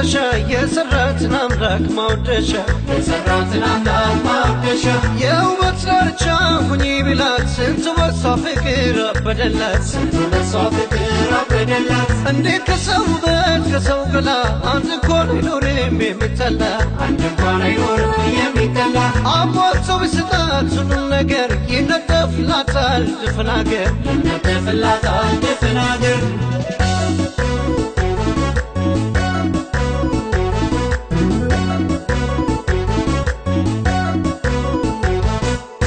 የሰራትን አምላክ ማውደሻ የሰራትን አምላክ ማውደሻ የውበት ዳርቻ ሁኚ ቢላት ስንቱ በሷ ፍቅር አበደላት በሷ ፍቅር አበደላት እንዴት ከሰው ውበት ከሰው ገላ አንድ እንኳን አይኖርም የሚጠላ አንድ እንኳን አይኖርም የሚጠላ አሟልቶ ቢሰጣት ሁሉም ነገር ይነጠፍላታል ድፍን አገር ይነጠፍላታል ድፍን አገር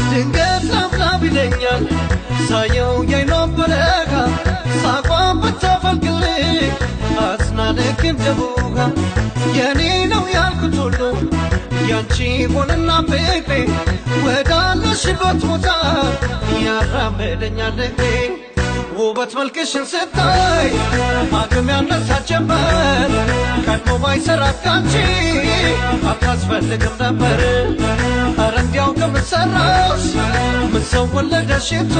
ድንገት ላምላም ይለኛል ሳየው የዓይኗን በረካ ሳቋን ብታፈልቅልኝ አዝና ልክ እንደ ቡጋ የኔ ነው ያልኩት ሁሉ ያንቺ ሆነና ፍቅሬ ወዳለሽበት ቦታ ያራምደኛል እግሬ ውበት መልክሽን ስታይ አቅም ያነሳት ጀመር ቀድሞ ባይሰራት ካንቺ አታስፈልግም ነበር ኧረ እንዲያው ከምትሰራሽ ምን ሰው ወለደሽቱ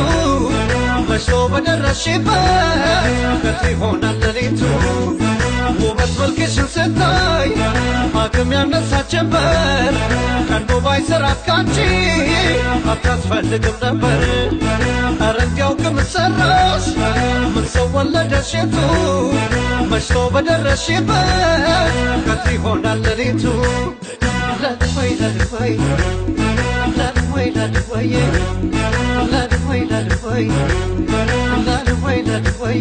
መሽቶ በደረስሽበት ከት ይሆናል ሌሊቱ ውበት መልክሽን ስታይ አቅም ያነሳት ጀመር ቀድሞ ባይሰራት ካንቺ አታስፈልግም ነበር ኧረ እንዲያው ከምትሰራሽ ምን ሰው ወለደሽቱ መሽቶ በደረስሽበት ከት ይሆናል ሌሊቱ ለድወይ ለድወይ ለድወይ ለድወይ ለድወይ ለድወይ ለድወይ ለድወይ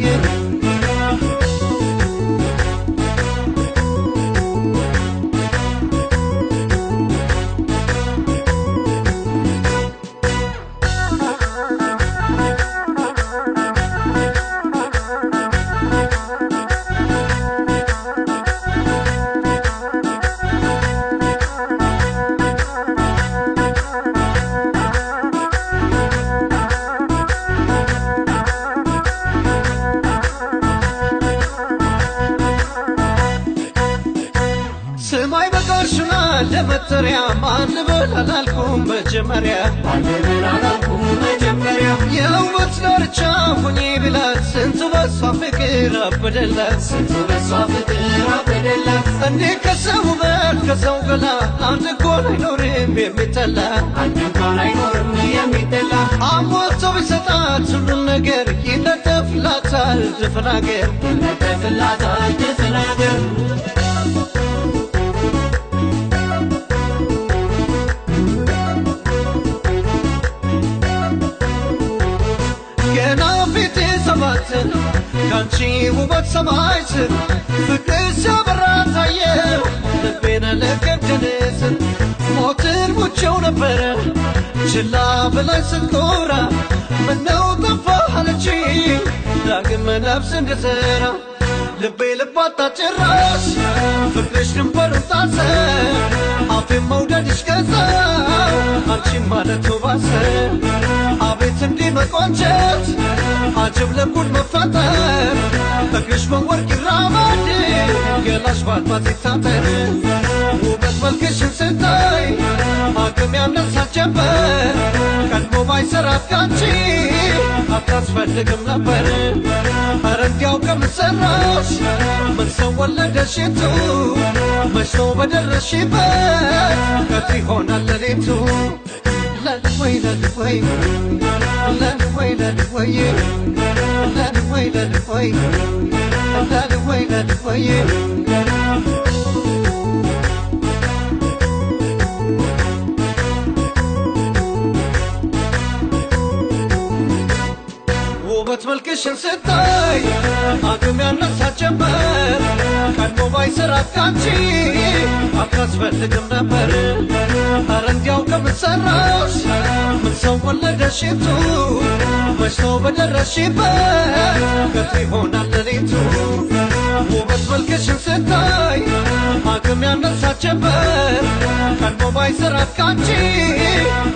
ስማይ በቃሽና ለመጠሪያ ማን ልበል አላልኩም መጀመሪያ የውበት ዳርቻ ሁኚ ቢላት ስንቱ በሷ ፍቅር አበደላት እንዴት ከሰው ውበት ከሰው ገላ አንድ እንኳን አይኖርም የሚጠላ አሟልቶ ቢሰጣት ሁሉም ነገር ይነጠፍላታል ድፍን አገር ገና ፊቴ ሰባት ካንቺ ውበት ሰማይ ስር ፍቅር ሲያበራ ታየው ልቤን ለገደልስ ሞትን ሙቼው ነበረ ችላ ብላኝ ስትኮራ ምነው ጠፋህ አለችኝ ዳግም ነፍስ እንድዘራ ልቤ ልባታ ጭራሽ ፍቅርሽ ድንበሩን ጣሰ አፌን መውደድሽ ገዛ አንቺን ማለቱ ባሰ አቤት እንዲህ መቆንጨት አጀብ ለጉድ መፈጠር እግርሽ በወርቅ ይራመድ ገላሽ በአልማዝ ይታጠር ውበት መልክሽን ስታይ አቅም ያነሳት ጀመር ቀድሞ ባይሰራት ካንቺ አታስፈልግም ነበር ኧረ እንዲያው ከምትሰራሽ ምን ሰው ወለደሽቱ መሽቶ በደረስሽበት ከት ይሆናል ሌሊቱ ለድወይ ለድወይ ለድወይ ለድወይ ለድወይ ለድወይ ለድወይ ለድወይ ውበት መልክሽን ስታይ አቅም ያነሳት ጀመር ቀድሞ ባይሰራት ካንቺ አታስፈልግም ነበር ኧረ እንዲያው ከምትሰራሽ ምን ሰው ወለደሽቱ መሽቶ በደረስሽበት ከት ይሆናል ሌሊቱ ውበት መልክሽን ስታይ አቅም ያነሳት ጀመር ቀድሞ ባይሰራት ካንቺ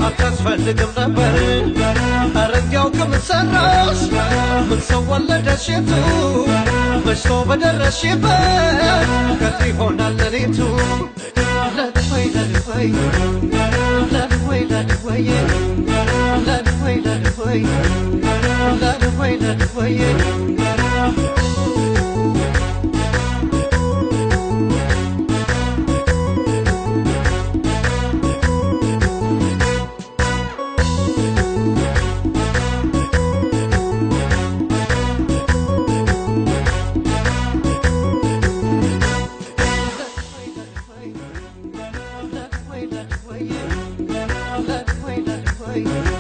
አታስፈልግም ነበር ኧረ እንዲያው ከምትሰራሽ ምን ሰው ወለደሽቱ መሽቶ በደረስሽበት ከት ይሆናል ሌሊቱ ለድወይ ለድወይ ለድወይ ለድወይ ለድወይ ለድወይ ለድወይ ለድወይ ላይ